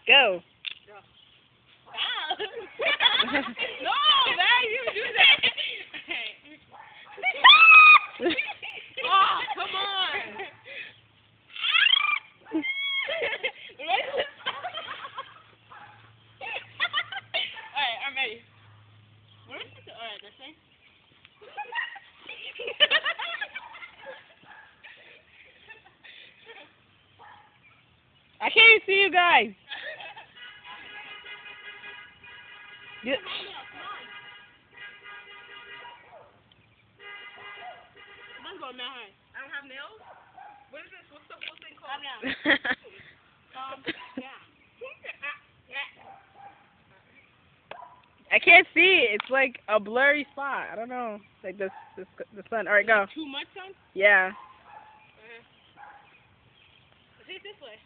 Go. Wow. No, man, you do that. Oh, come on. Alright, I'm ready. Where is this? Alright, this way. I can't even see you guys. You- Let's go, man. I don't have nails. What is this? What's the whole thing called? Yeah. I can't see it. It's like a blurry spot. I don't know. Like the sun. All right, go. Too much sun? Yeah. See it this way.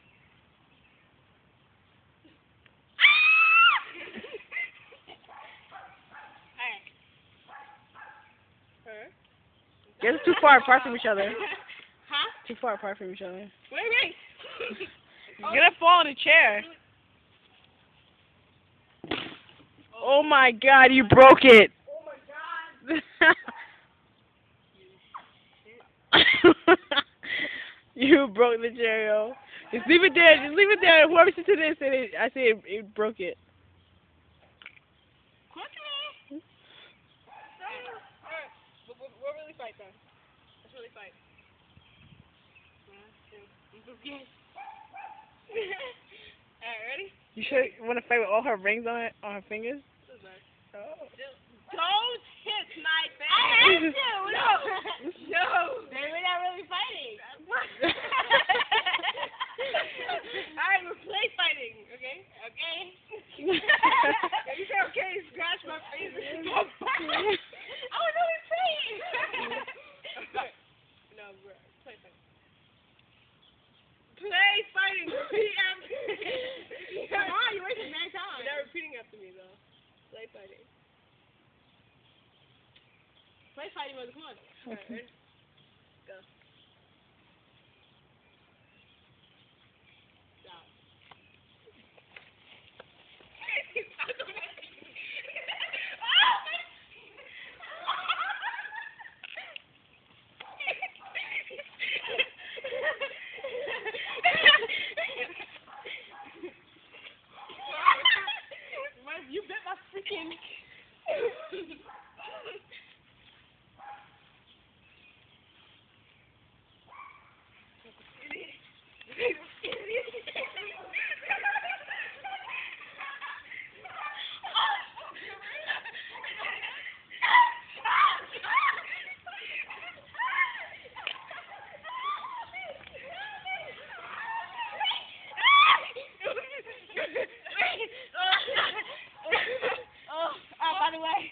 Alright. Guess it's too far apart from each other. Huh? Too far apart from each other. Wait. You're gonna fall in a chair. Oh my God! You broke it. Oh my God. You broke the chair, yo. Just leave it there. Just leave it there. Whoever sits in it, said it. I say it broke it. Quickly. Alright. We'll really fight then. Let's really fight. 1, 2, 3. Yes. Alright, ready? You sure you want to fight with all her rings on it, on her fingers? This is nice. Oh. Don't hit my face. I have to. No. No. Then we're not really fighting. Alright, we're play fighting. Okay? Okay. You say okay, scratch my face. I was only playing. No, we're play fighting. Play fighting. Repeat after me. Come on, you wasted 9 times. You're not repeating after me though. Play fighting. Play fighting, mother. Come on. Alright, ready? Go. Stop. You bit my freaking. By the way.